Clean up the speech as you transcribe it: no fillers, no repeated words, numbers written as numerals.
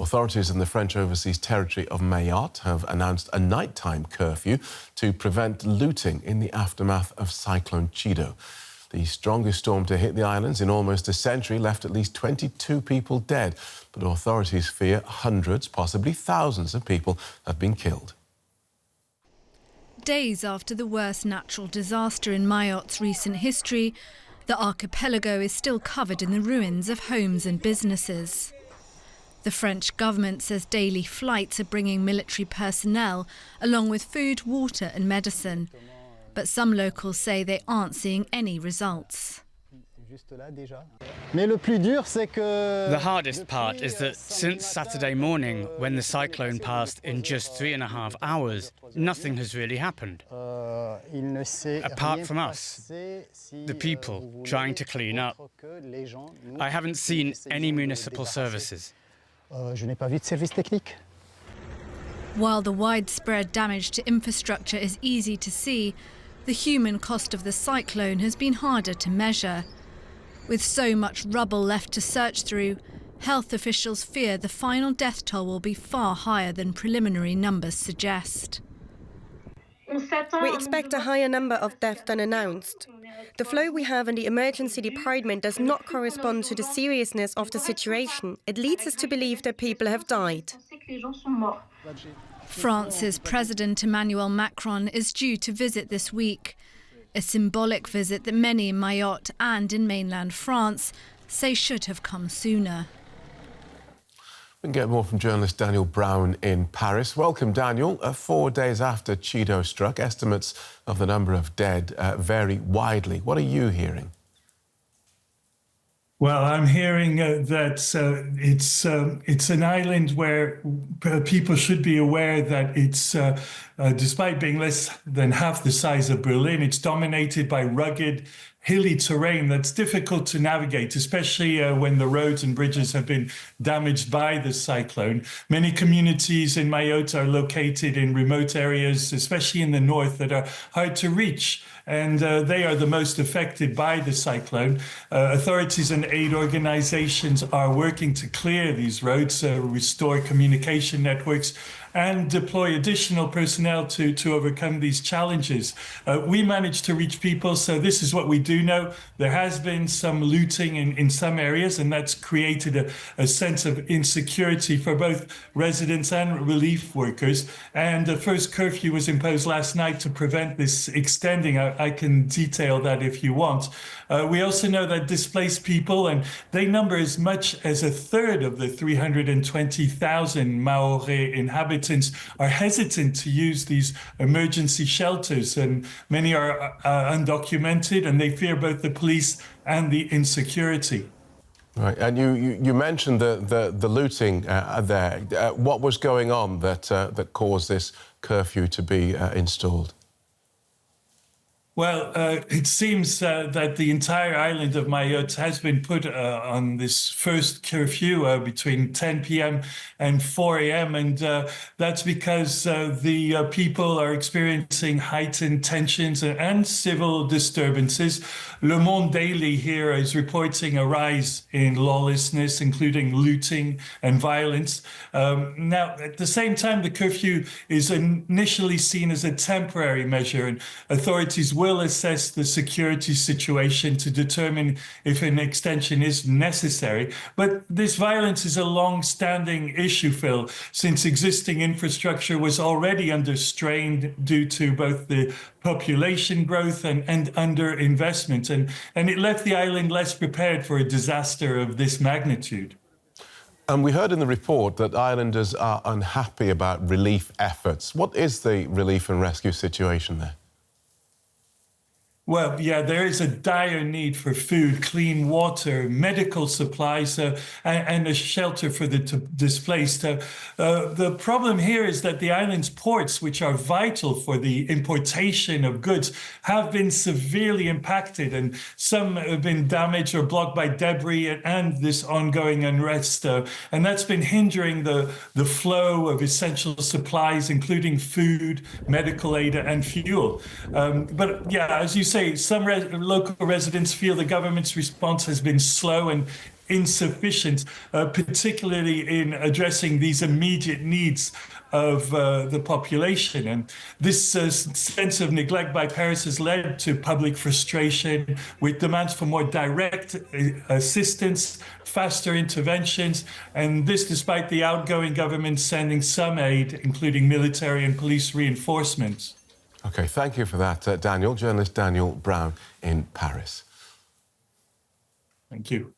Authorities in the French overseas territory of Mayotte have announced a nighttime curfew to prevent looting in the aftermath of Cyclone Chido. The strongest storm to hit the islands in almost a century left at least 22 people dead, but authorities fear hundreds, possibly thousands of people have been killed. Days after the worst natural disaster in Mayotte's recent history, the archipelago is still covered in the ruins of homes and businesses. The French government says daily flights are bringing military personnel, along with food, water and medicine. But some locals say they aren't seeing any results. The hardest part is that since Saturday morning, when the cyclone passed in just 3.5 hours, nothing has really happened. Apart from us, the people trying to clean up. I haven't seen any municipal services. While the widespread damage to infrastructure is easy to see, the human cost of the cyclone has been harder to measure. With so much rubble left to search through, health officials fear the final death toll will be far higher than preliminary numbers suggest. We expect a higher number of deaths than announced. The flow we have in the emergency department does not correspond to the seriousness of the situation. It leads us to believe that people have died. France's President Emmanuel Macron is due to visit this week. A symbolic visit that many in Mayotte and in mainland France say should have come sooner. We can get more from journalist Daniel Brown in Paris. Welcome, Daniel. 4 days after Chido struck, estimates of the number of dead vary widely. What are you hearing? Well, I'm hearing that it's an island where people should be aware that it's, despite being less than half the size of Berlin, it's dominated by rugged, hilly terrain that's difficult to navigate, especially when the roads and bridges have been damaged by the cyclone. Many communities in Mayotte are located in remote areas, especially in the north, that are hard to reach. And they are the most affected by the cyclone. Authorities and aid organizations are working to clear these roads, restore communication networks, and deploy additional personnel to overcome these challenges. We managed to reach people, so this is what we do know. There has been some looting in some areas, and that's created a sense of insecurity for both residents and relief workers. And the first curfew was imposed last night to prevent this extending. I can detail that if you want. We also know that displaced people, and they number as much as a third of the 320,000 Mayotte inhabitants, are hesitant to use these emergency shelters, and many are undocumented, and they fear both the police and the insecurity. Right, and you mentioned the looting there. What was going on that caused this curfew to be installed? Well, it seems that the entire island of Mayotte has been put on this first curfew between 10 p.m. and 4 a.m. And that's because the people are experiencing heightened tensions and civil disturbances. Le Monde Daily here is reporting a rise in lawlessness, including looting and violence. Now, at the same time, the curfew is initially seen as a temporary measure, and authorities will assess the security situation to determine if an extension is necessary. But this violence is a long-standing issue, Phil, since existing infrastructure was already under strain due to both the population growth and underinvestment. And it left the island less prepared for a disaster of this magnitude. And we heard in the report that islanders are unhappy about relief efforts. What is the relief and rescue situation there? Well, yeah, there is a dire need for food, clean water, medical supplies, and a shelter for the displaced. The problem here is that the island's ports, which are vital for the importation of goods, have been severely impacted, and some have been damaged or blocked by debris and this ongoing unrest. And that's been hindering the flow of essential supplies, including food, medical aid, and fuel. But yeah, as you say, some local residents feel the government's response has been slow and insufficient, particularly in addressing these immediate needs of the population. And this sense of neglect by Paris has led to public frustration with demands for more direct assistance, faster interventions, and this despite the outgoing government sending some aid, including military and police reinforcements. OK, thank you for that, Daniel. Journalist Daniel Brown in Paris. Thank you.